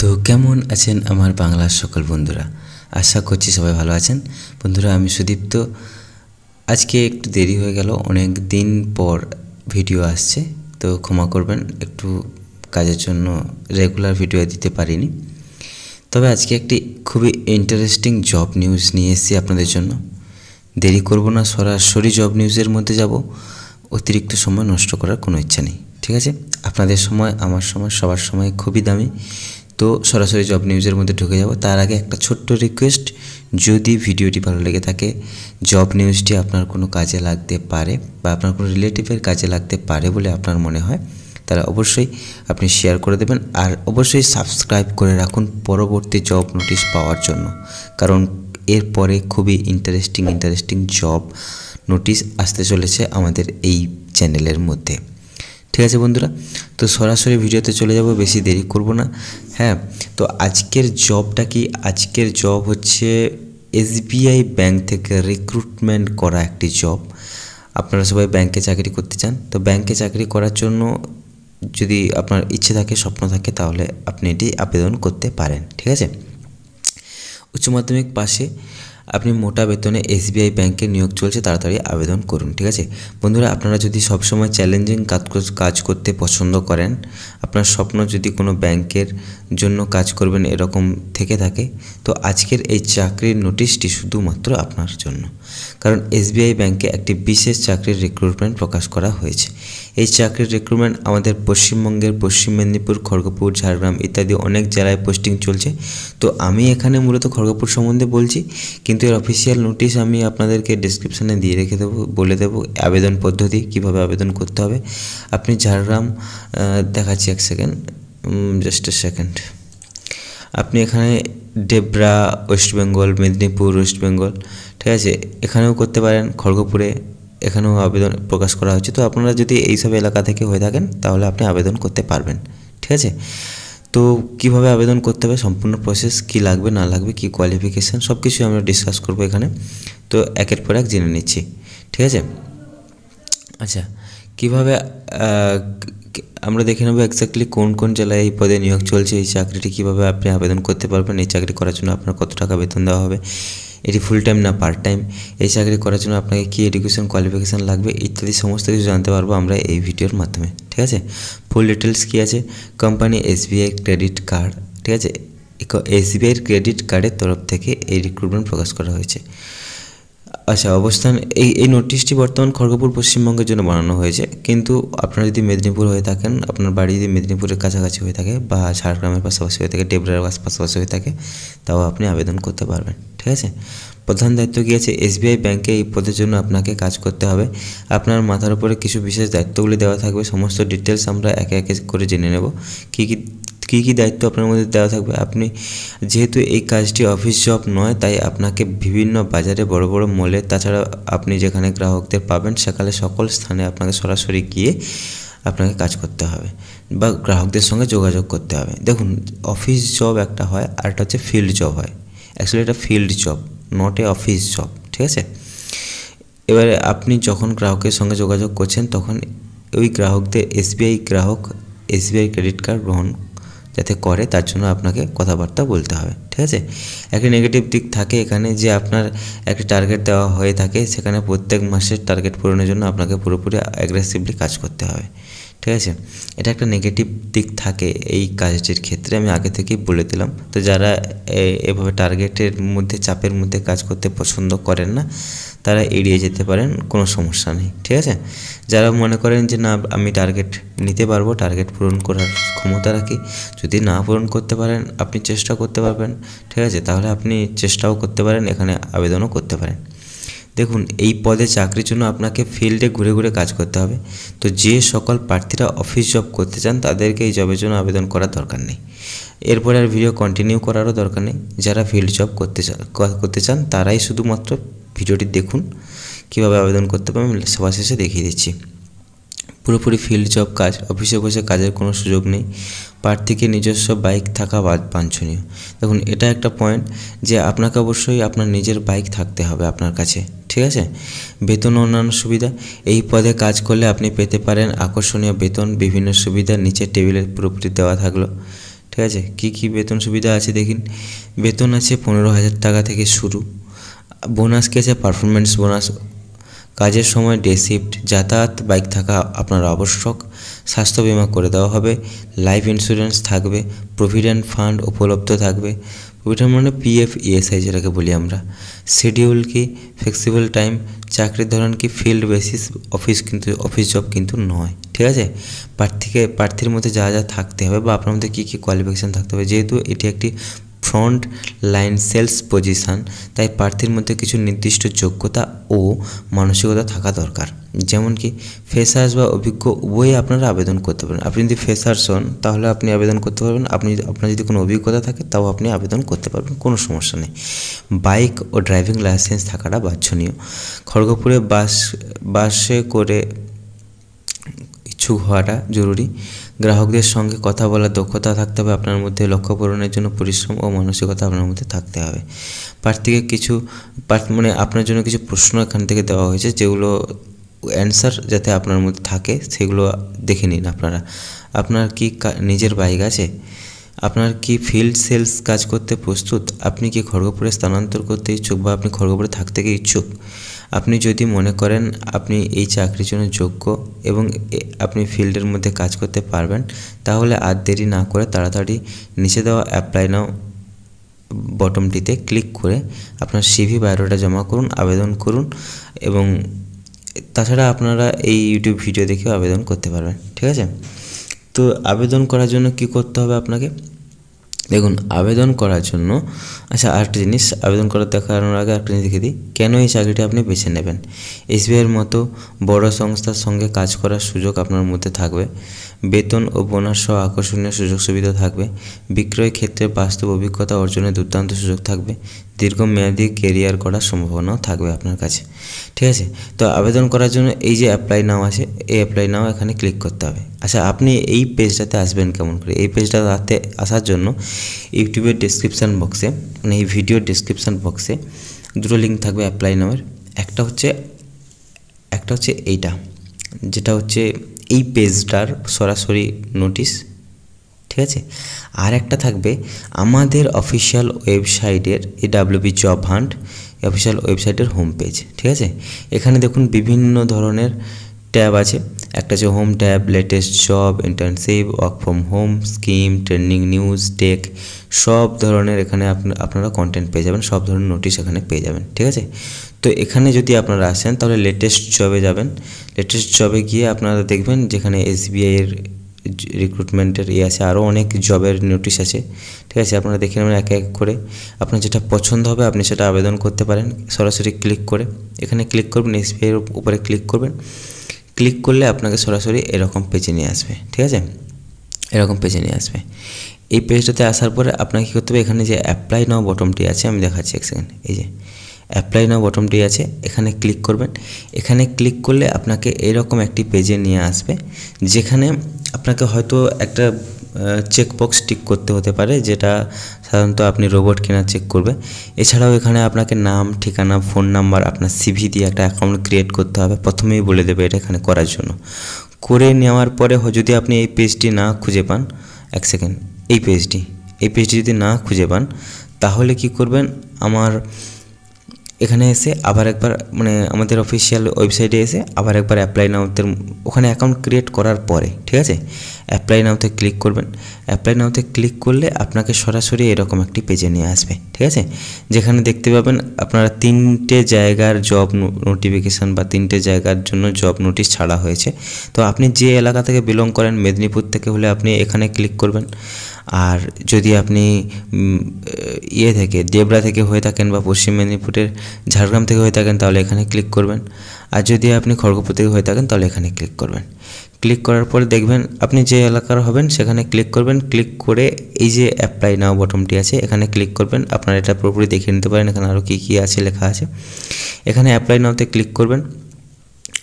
তো কেমন আছেন আমার বাংলার সকল বন্ধুরা? আশা করছি সবাই ভালো আছেন। বন্ধুরা, আমি সুদীপ্ত। আজকে একটু দেরি হয়ে গেল, অনেক দিন পর ভিডিও আসছে, তো ক্ষমা করবেন, একটু কাজের জন্য রেগুলার ভিডিও দিতে পারিনি। তবে আজকে একটি খুবই ইন্টারেস্টিং জব নিউজ নিয়ে এসেছি আপনাদের জন্য। দেরি করব না, সরাসরি জব নিউজের মধ্যে যাব। অতিরিক্ত সময় নষ্ট করার কোনো ইচ্ছা নেই, ঠিক আছে? আপনাদের সময়, আমার সময়, সবার সময় খুবই দামি। তো সরাসরি জব নিউজের মধ্যে ঢুকে যাব। তার আগে একটা ছোট্ট রিকোয়েস্ট, যদি ভিডিওটি ভালো লেগে থাকে, জব নিউজটি আপনার কোনো কাজে লাগতে পারে বা আপনার কোনো রিলেটিভের কাজে লাগতে পারে বলে আপনার মনে হয়, তাহলে অবশ্যই আপনি শেয়ার করে দেবেন। আর অবশ্যই সাবস্ক্রাইব করে রাখুন পরবর্তী জব নোটিশ পাওয়ার জন্য, কারণ এরপরে খুবই ইন্টারেস্টিং জব নোটিশ আসতে চলেছে আমাদের এই চ্যানেলের মধ্যে। ঠিক আছে বন্ধুরা, তো সরাসরি ভিডিওতে চলে যাব, বেশি দেরি করব না। হ্যাঁ, তো আজকের জবটা কি? আজকের জব হচ্ছে SBI ব্যাংক থেকে রিক্রুটমেন্ট করা একটি জব। আপনারা সবাই ব্যাংকে চাকরি করতে চান, তো ব্যাংকে চাকরি করার জন্য যদি আপনার ইচ্ছে থাকে, স্বপ্ন থাকে, তাহলে আপনি এটি আবেদন করতে পারেন। ঠিক আছে? উচ্চ মাধ্যমিক পাশে আপনি মোটা বেতনে SBI ব্যাংকে নিয়োগ চলছে, তাড়াতাড়ি আবেদন করুন। ঠিক আছে বন্ধুরা, আপনারা যদি সবসময় চ্যালেঞ্জিং কাজ করতে পছন্দ করেন, আপনার স্বপ্ন যদি কোনো ব্যাংকের জন্য কাজ করবেন এরকম থেকে থাকে, তো আজকের এই চাকরির নোটিশটি শুধুমাত্র আপনার জন্য। কারণ SBI ব্যাংকে একটি বিশেষ চাকরির রিক্রুটমেন্ট প্রকাশ করা হয়েছে। এই চাকরির রিক্রুটমেন্ট আমাদের পশ্চিমবঙ্গের পশ্চিম মেদিনীপুর, খড়গপুর, ঝাড়গ্রাম ইত্যাদি অনেক জেলায় পোস্টিং চলছে। তো আমি এখানে মূলত খড়গপুর সম্বন্ধে বলছি, কিন্তু এর অফিসিয়াল নোটিশ আমি আপনাদেরকে ডেসক্রিপশানে দিয়ে রেখে দেবো, বলে দেবো আবেদন পদ্ধতি কীভাবে আবেদন করতে হবে। আপনি ঝাড়গ্রাম দেখাচ্ছি, এক সেকেন্ড, জাস্ট এ সেকেন্ড। আপনি এখানে ডেবরা ওয়েস্ট বেঙ্গল, মেদিনীপুর ওয়েস্ট বেঙ্গল, ঠিক আছে, এখানেও করতে পারেন। খড়গপুরে এখানেও আবেদন প্রকাশ করা হচ্ছে। তো আপনারা যদি এইসব এলাকা থেকে হয়ে থাকেন, তাহলে আপনি আবেদন করতে পারবেন। ঠিক আছে, তো কিভাবে আবেদন করতে হবে, সম্পূর্ণ প্রসেস, কি লাগবে না লাগবে, কি কোয়ালিফিকেশান, সব কিছুই আমরা ডিসকাস করবো এখানে। তো একের পর এক জেনে নিচ্ছি। ঠিক আছে, আচ্ছা, কীভাবে আমরা দেখে নেব এক্স্যাক্টলি কোন কোন জেলায় এই পদে নিয়োগ চলছে, এই চাকরিটি কীভাবে আপনি আবেদন করতে পারবেন, এই চাকরি করার জন্য আপনার কত টাকা বেতন দেওয়া হবে, এটি ফুল টাইম না পার্ট টাইম, এই চাকরি করার জন্য আপনাকে কী এডুকেশন কোয়ালিফিকেশান লাগবে ইত্যাদি সমস্ত কিছু জানতে পারবো আমরা এই ভিডিওর মাধ্যমে। ঠিক আছে, ফুল ডিটেলস কী আছে, কোম্পানি SBI ক্রেডিট কার্ড, ঠিক আছে, SBI ক্রেডিট কার্ডের তরফ থেকে এই রিক্রুটমেন্ট প্রকাশ করা হয়েছে। আচ্ছা, অবস্থান, এই নোটিশটি বর্তমান খড়গপুর পশ্চিমবঙ্গের জন্য বানানো হয়েছে, কিন্তু আপনারা যদি মেদিনীপুর হয়ে থাকেন, আপনার বাড়ি যদি মেদিনীপুরের কাছাকাছি হয়ে থাকে বা ঝাড়গ্রামের পাশাপাশি হয়ে থাকে, ডেবরার পাশাপাশি হয়ে থাকে, তাও আপনি আবেদন করতে পারবেন। ঠিক আছে, প্রধান দায়িত্ব কী আছে, SBI ব্যাংকে এই পদের জন্য আপনাকে কাজ করতে হবে। আপনার মাথার উপরে কিছু বিশেষ দায়িত্বগুলি দেওয়া থাকবে, সমস্ত ডিটেলস আমরা একে একে করে জেনে নেব। কী দায়িত্ব আপনার মধ্যে দেওয়া থাকবে। আপনি যেহেতু এই কাজটি অফিস জব নয়, তাই আপনাকে বিভিন্ন বাজারে, বড় বড় মলে, তাছাড়া আপনি যেখানে গ্রাহকদের পাবেন সেখানে সকল স্থানে আপনাকে সরাসরি গিয়ে আপনাকে কাজ করতে হবে বা গ্রাহকদের সঙ্গে যোগাযোগ করতে হবে। দেখুন, অফিস জব একটা হয়, আর একটা হচ্ছে ফিল্ড জব হয়। অ্যাকচুয়ালি এটা field job, not a office job. ঠিক আছে, এবারে আপনি যখন গ্রাহকের সঙ্গে যোগাযোগ করছেন, তখন ওই গ্রাহকদের SBI ক্রেডিট কার্ড গ্রহণ যাতে করে, তার জন্য আপনাকে কথাবার্তা বলতে হবে। ঠিক আছে, একটা নেগেটিভ দিক থাকে এখানে, যে আপনার একটা টার্গেট দেওয়া হয়ে থাকে, সেখানে প্রত্যেক মাসের টার্গেট পূরণের জন্য আপনাকে পুরোপুরি অ্যাগ্রেসিভলি কাজ করতে হবে। ঠিক আছে, এটা একটা নেগেটিভ দিক থাকে এই কাজটির ক্ষেত্রে, আমি আগে থেকেই বলে দিলাম। তো যারা এভাবে টার্গেটের মধ্যে, চাপের মধ্যে কাজ করতে পছন্দ করেন না, তারা এড়িয়ে যেতে পারেন, কোনো সমস্যা নেই। ঠিক আছে, যারা মনে করেন যে না, আমি টার্গেট নিতে পারবো, টার্গেট পূরণ করার ক্ষমতা রাখি, যদি না পূরণ করতে পারেন, আপনি চেষ্টা করতে পারবেন। ঠিক আছে, তাহলে আপনি চেষ্টাও করতে পারেন, এখানে আবেদনও করতে পারেন। দেখুন, এই পদে চাকরির জন্য আপনাকে ফিল্ডে ঘুরে ঘুরে কাজ করতে হবে। তো যে সকল প্রার্থীরা অফিস জব করতে চান, তাদেরকে এই জবের জন্য আবেদন করার দরকার নেই। এরপরে আর ভিডিও কন্টিনিউ করারও দরকার নেই। যারা ফিল্ড জব করতে চান তারাই শুধুমাত্র ভিডিওটি দেখুন, কীভাবে আবেদন করতে হবে আমি সবার শেষে দেখিয়ে দিচ্ছি। পুরোপুরি ফিল্ড জব কাজ, অফিসে বসে কাজের কোনো সুযোগ নেই। প্রার্থীকে নিজস্ব বাইক থাকা বাঞ্ছনীয়। দেখুন, এটা একটা পয়েন্ট, যে আপনাকে অবশ্যই আপনার নিজের বাইক থাকতে হবে আপনার কাছে। ঠিক আছে, বেতন ও অন্যান্য সুবিধা, এই পদে কাজ করলে আপনি পেতে পারেন আকর্ষণীয় বেতন, বিভিন্ন সুবিধা নিচে টেবিলে পুরোপুরি দেওয়া থাকলো। ঠিক আছে। কি বেতন সুবিধা আছে দেখিন। বেতন আছে 15,000 টাকা থেকে শুরু। বোনাস কি আছে? পারফরমেন্স বোনাস, কাজের সময় ডে শিফট, যাতায়াত বাইক থাকা আপনার আবশ্যক, স্বাস্থ্য বিমা করে দেওয়া হবে, লাইফ ইন্স্যুরেন্স থাকবে, প্রভিডেন্ট ফান্ড উপলব্ধ থাকবে। প্রভিডেন্ট মানে পিএফ ইএসআই যেটাকে বলি আমরা। শিডিউল কি? Flexible time. চাকরির ধরন কি? ফিল্ড বেসিস অফিস, কিন্তু অফিস জব কিন্তু নয়, ঠিক আছে। প্রার্থীর মধ্যে যা যা থাকতে হবে বা আপনার মধ্যে কী কী কোয়ালিফিকেশান থাকতে হবে, যেহেতু এটি একটি ফ্রন্ট লাইন সেলস পজিশান, তাই প্রার্থীর মধ্যে কিছু নির্দিষ্ট যোগ্যতা ও মানসিকতা থাকা দরকার। যেমন কি ফ্রেশার্স বা অভিজ্ঞ উভয়ই আপনারা আবেদন করতে পারেন। আপনি যদি ফ্রেশার্স হন তাহলে আপনি আবেদন করতে পারবেন, আপনার যদি কোনো অভিজ্ঞতা থাকে তাও আপনি আবেদন করতে পারবেন, কোনো সমস্যা নেই। বাইক ও ড্রাইভিং লাইসেন্স থাকাটা বাঞ্ছনীয়। খড়গপুরে বাসে করে ইচ্ছুক হওয়াটা জরুরি। গ্রাহকদের সঙ্গে কথা বলার দক্ষতা থাকতে হবে আপনার মধ্যে। লক্ষ্য পূরণের জন্য পরিশ্রম ও মানসিকতা আপনার মধ্যে থাকতে হবে। প্রার্থীকে কিছু মানে আপনার জন্য কিছু প্রশ্ন এখান থেকে দেওয়া হয়েছে, যেগুলো অ্যান্সার যাতে আপনার মধ্যে থাকে সেগুলো দেখে নিন আপনারা। আপনার কি নিজের বাইক আছে? আপনার কি ফিল্ড সেলস কাজ করতে প্রস্তুত? আপনি কি খড়গপুরে স্থানান্তর করতে ইচ্ছুক বা আপনি খড়গপুরে থাকতে ইচ্ছুক? আপনি যদি মনে করেন আপনি এই চাকরির জন্য যোগ্য এবং আপনি ফিল্ডের মধ্যে কাজ করতে পারবেন, তাহলে আর দেরি না করে তাড়াতাড়ি নিচে দেওয়া অ্যাপ্লাই নাও বটমটিতে ক্লিক করে আপনার সিভি বায়োডাটা জমা করুন, আবেদন করুন। এবং তাছাড়া আপনারা এই ইউটিউব ভিডিও দেখেও আবেদন করতে পারবেন, ঠিক আছে। তো আবেদন করার জন্য কি করতে হবে আপনাকে? দেখুন, আবেদন করার জন্য আরেকটা জিনিস, আবেদন করার দেখানোর আগে একটা জিনিস দেখে দিই, কেন এই চাকরিটা আপনি বেছে নেবেন। এসবিআইয়ের মতো বড় সংস্থার সঙ্গে কাজ করার সুযোগ আপনার মধ্যে থাকবে। বেতন ও বোনাস সহ আকর্ষণীয় সুযোগ সুবিধা থাকবে। বিক্রয় ক্ষেত্রে বাস্তব অভিজ্ঞতা অর্জনের দুর্দান্ত সুযোগ থাকবে। দীর্ঘমেয়াদী কেরিয়ার করার সম্ভাবনাও থাকবে আপনার কাছে, ঠিক আছে। তো আবেদন করার জন্য এই যে অ্যাপ্লাই নাও আছে, এই অ্যাপ্লাই নাও এখানে ক্লিক করতে হবে। আপনি এই পেজটাতে আসবেন কেমন করে? এই পেজটাতে আসার জন্য ইউটিউবের ডেসক্রিপশান বক্সে, মানে এই ভিডিওর ডেসক্রিপশান বক্সে দুটো লিঙ্ক থাকবে অ্যাপ্লাই নামের। একটা হচ্ছে এইটা, যেটা হচ্ছে এই পেজটার সরাসরি নোটিশ, ঠিক আছে। আর একটা থাকবে আমাদের অফিসিয়াল ওয়েবসাইটের AWB জব হান্ট অফিসিয়াল ওয়েবসাইটের হোম পেজ, ঠিক আছে। এখানে দেখুন বিভিন্ন ধরনের ট্যাব আছে। একটা হচ্ছে home tab, latest job, internship, work from home scheme, trending news, tech, সব ধরনের এখানে আপনারা কন্টেন্ট পেয়ে যাবেন, সব ধরনের নোটিশ এখানে পেয়ে যাবেন, ঠিক আছে। তো এখানে যদি আপনারা আসেন তাহলে লেটেস্ট জবে যাবেন। লেটেস্ট জবে গিয়ে আপনারা দেখবেন যেখানে SBI-এর রিক্রুটমেন্টের আছে, আরও অনেক জবের নোটিশ আছে, ঠিক আছে। আপনারা দেখে নেবেন এক এক করে, আপনার যেটা পছন্দ হবে আপনি সেটা আবেদন করতে পারেন সরাসরি ক্লিক করে। এখানে ক্লিক করবেন, SBI-এর উপরে ক্লিক করবেন। ক্লিক করলে আপনাকে সরাসরি এরকম পেজে নিয়ে আসবে, ঠিক আছে। এরকম পেজে নিয়ে আসবে। এই পেজটাতে আসার পরে আপনাকে কী করতে হবে, এখানে যে অ্যাপ্লাই নাও বটমটি আছে, আমি দেখাচ্ছি এক সেকেন্ড। এই যে অ্যাপ্লাই নাও বটমটি আছে, এখানে ক্লিক করবেন। এখানে ক্লিক করলে আপনাকে এরকম একটি পেজে নিয়ে আসবে, যেখানে আপনাকে হয়তো একটা চেকবক্স টিক করতে হতে পারে, যেটা সাধারণত আপনি রোবট কিনা চেক করবে। এছাড়াও এখানে আপনাকে নাম, ঠিকানা, ফোন নাম্বার, আপনার সিভি দিয়ে একটা অ্যাকাউন্ট ক্রিয়েট করতে হবে, প্রথমেই বলে দেবে এটা এখানে করার জন্য। করে নেওয়ার পরে যদি আপনি এই পেজটি না খুঁজে পান, এক সেকেন্ড, এই পেজটি যদি না খুঁজে পান, তাহলে কি করবেন, আমার এখানে এসে আবার একবার, মানে আমাদের অফিসিয়াল ওয়েবসাইটে এসে আবার একবার অ্যাপ্লাই নাওতে, ওখানে অ্যাকাউন্ট ক্রিয়েট করার পরে, ঠিক আছে, অ্যাপ্লাই নাওতে ক্লিক করবেন। অ্যাপ্লাই নাওতে ক্লিক করলে আপনাকে সরাসরি এরকম একটি পেজে নিয়ে আসবে, ঠিক আছে। যেখানে দেখতে পাবেন আপনারা 3টে জায়গার জব নোটিফিকেশান বা 3টে জায়গার জন্য জব নোটিশ ছাড়া হয়েছে। তো আপনি যে এলাকা থেকে বিলং করেন, মেদিনীপুর থেকে হলে আপনি এখানে ক্লিক করবেন। আর যদি আপনি দেবরা থেকে হয়ে থাকেন বা পশ্চিম মেদিনীপুরের ঝাড়গ্রাম থেকে হয়ে থাকেন তাহলে এখানে ক্লিক করবেন। আর যদি আপনি খড়গপুর থেকে হয়ে থাকেন তাহলে এখানে ক্লিক করবেন। ক্লিক করার পরে দেখবেন আপনি যে এলাকার হবেন সেখানে ক্লিক করবেন। ক্লিক করে এই যে অ্যাপ্লাই নাও বটমটি আছে এখানে ক্লিক করবেন। আপনারা এটা পুরোপুরি দেখে নিতে পারেন, এখানে আরও কী কী আছে লেখা আছে। এখানে অ্যাপ্লাই নাওতে ক্লিক করবেন।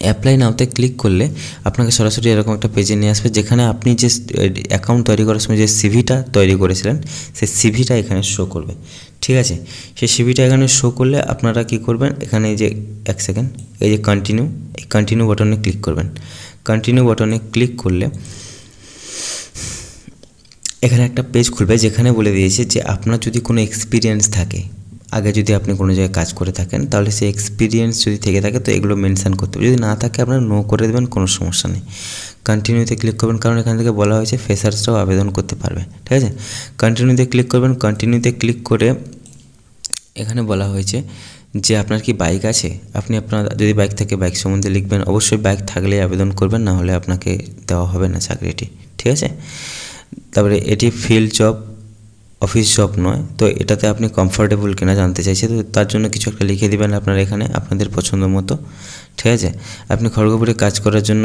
অ্যাপ্লাই নাওতে ক্লিক করলে আপনাকে সরাসরি এরকম একটা পেজে নিয়ে আসবে, যেখানে আপনি যে অ্যাকাউন্ট তৈরি করার সময় যে সিভিটা তৈরি করেছিলেন সেই সিভিটা এখানে শো করবে, ঠিক আছে। সেই সিভিটা এখানে শো করলে আপনারা কি করবেন, এখানে এই যে এক সেকেন্ড, এই যে কন্টিনিউ বাটনে ক্লিক করবেন। কন্টিনিউ বাটনে ক্লিক করলে এখানে একটা পেজ খুলবে যেখানে বলে দিয়েছে যে আপনার যদি কোনো এক্সপিরিয়েন্স থাকে, আগে যদি আপনি কোনো জায়গায় কাজ করে থাকেন, তাহলে সেই এক্সপিরিয়েন্স যদি থেকে থাকে তো এগুলো মেনশান করতে হবে। যদি না থাকে আপনারা নো করে দেবেন, কোনো সমস্যা নেই। কন্টিনিউতে ক্লিক করবেন, কারণ এখান থেকে বলা হয়েছে ফ্রেশার্সরাও আবেদন করতে পারবে, ঠিক আছে। কন্টিনিউতে ক্লিক করবেন। কন্টিনিউতে ক্লিক করে এখানে বলা হয়েছে যে আপনার কি বাইক আছে, আপনি আপনার যদি বাইক থাকে বাইক সম্বন্ধে লিখবেন। অবশ্যই বাইক থাকলেই আবেদন করবেন, না হলে আপনাকে দেওয়া হবে না চাকরিটি, ঠিক আছে। তারপরে এটি ফিল্ড জব, অফিস জব নয়। তো এটাতে আপনি কমফোর্টেবল কিনা জানতে চাইছে, তো তার জন্য কিছু একটা লিখে দেবেন আপনারা এখানে আপনাদের পছন্দ মতো, ঠিক আছে। আপনি খড়গপুরে কাজ করার জন্য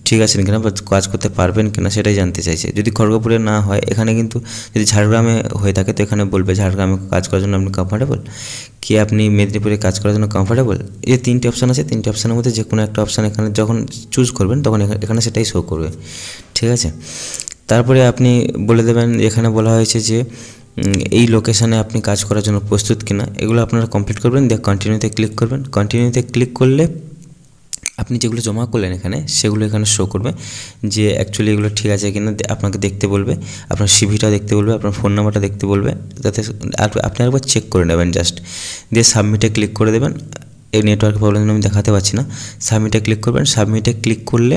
ঠিক আছেন কিনা বা কাজ করতে পারবেন কিনা সেটাই জানতে চাইছে। যদি খড়গপুরে না হয়, এখানে কিন্তু যদি ঝাড়গ্রামে হয়ে থাকে তো এখানে বলবে ঝাড়গ্রামে কাজ করার জন্য আপনি কমফোর্টেবল, কি আপনি মেদিনীপুরে কাজ করার জন্য কমফোর্টেবল। এই তিনটে অপশান আছে, তিনটে অপশানের মধ্যে যে কোনো একটা অপশান এখানে যখন চুজ করবেন তখন এখানে সেটাই শো করবে, ঠিক আছে। তারপরে আপনি বলে দেবেন, এখানে বলা হয়েছে যে এই লোকেশানে আপনি কাজ করার জন্য প্রস্তুত কিনা, এগুলো আপনারা কমপ্লিট করবেন, দিয়ে কন্টিনিউতে ক্লিক করবেন। কন্টিনিউতে ক্লিক করলে আপনি যেগুলো জমা করলেন এখানে সেগুলো এখানে শো করবে যে অ্যাকচুয়ালি এগুলো ঠিক আছে কিনা আপনাকে দেখতে বলবে, আপনার সিভিটা দেখতে বলবে, আপনার ফোন নাম্বারটা দেখতে বলবে, যাতে আপনি একবার চেক করে নেবেন জাস্ট, দিয়ে সাবমিটে ক্লিক করে দেবেন। এই নেটওয়ার্ক প্রবলেম আমি দেখাতে পারছি না, সাবমিটে ক্লিক করবেন। সাবমিটে ক্লিক করলে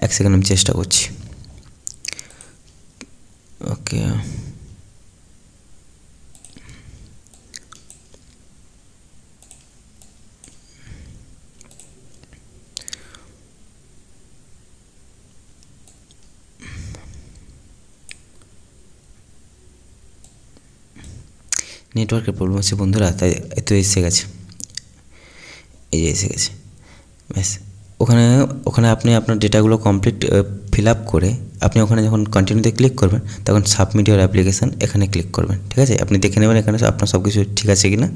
এক সেকেন্ড আমি চেষ্টা করছি, ওকে। নেটওয়ার্কের প্রবলেম আছে বন্ধুরা, তাই এত এসে গেছে, এই যে এসে গেছে, ব্যাস। ওখানে আপনি আপনার ডেটাগুলো কমপ্লিট ফিল আপ করে আপনি ওখানে যখন কন্টিনিউতে ক্লিক করবেন তখন সাবমিট ইওর অ্যাপ্লিকেশান এখানে ক্লিক করবেন, ঠিক আছে। আপনি দেখে নেবেন এখানে আপনার সব কিছু ঠিক আছে কি না।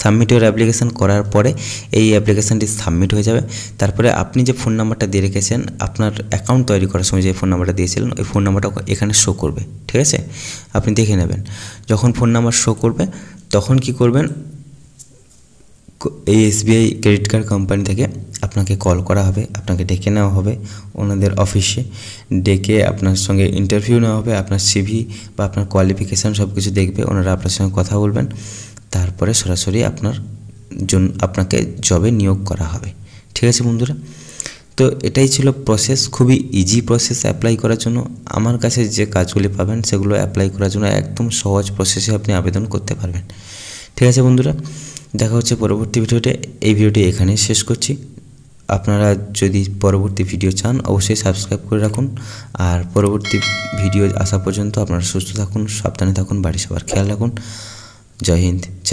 সাবমিট ইওর অ্যাপ্লিকেশান করার পরে এই অ্যাপ্লিকেশানটি সাবমিট হয়ে যাবে। তারপরে আপনি যে ফোন নাম্বারটা দিয়ে রেখেছেন, আপনার অ্যাকাউন্ট তৈরি করার সময় যে ফোন নাম্বারটা দিয়েছিলেন ওই ফোন নাম্বারটা এখানে শো করবে, ঠিক আছে। আপনি দেখে নেবেন, যখন ফোন নাম্বার শো করবে তখন কি করবেন, এই এসবিআই ক্রেডিট কার্ড কোম্পানি থেকে আপনাকে কল করা হবে, আপনাকে ডেকে নেওয়া হবে ওনাদের অফিসে, ডেকে আপনার সঙ্গে ইন্টারভিউ নেওয়া হবে, আপনার সিভি বা আপনার কোয়ালিফিকেশান সব কিছু দেখবে, ওনারা আপনার সঙ্গে কথা বলবেন, তারপরে সরাসরি আপনাকে জবে নিয়োগ করা হবে, ঠিক আছে বন্ধুরা। তো এটাই ছিল প্রসেস, খুবই ইজি প্রসেস অ্যাপ্লাই করার জন্য। আমার কাছে যে কাজগুলি পাবেন সেগুলো অ্যাপ্লাই করার জন্য একদম সহজ প্রসেসে আপনি আবেদন করতে পারবেন, ঠিক আছে বন্ধুরা। দেখা হচ্ছে পরবর্তী ভিডিওতে। এই ভিডিওটি এখানে শেষ করছি। আপনারা যদি পরবর্তী ভিডিও চান অবশ্যই সাবস্ক্রাইব করে রাখুন, আর পরবর্তী ভিডিও আসা পর্যন্ত আপনারা সুস্থ থাকুন, সাবধানে থাকুন, বাড়ির সবার খেয়াল রাখুন। জয় হিন্দ, জয়।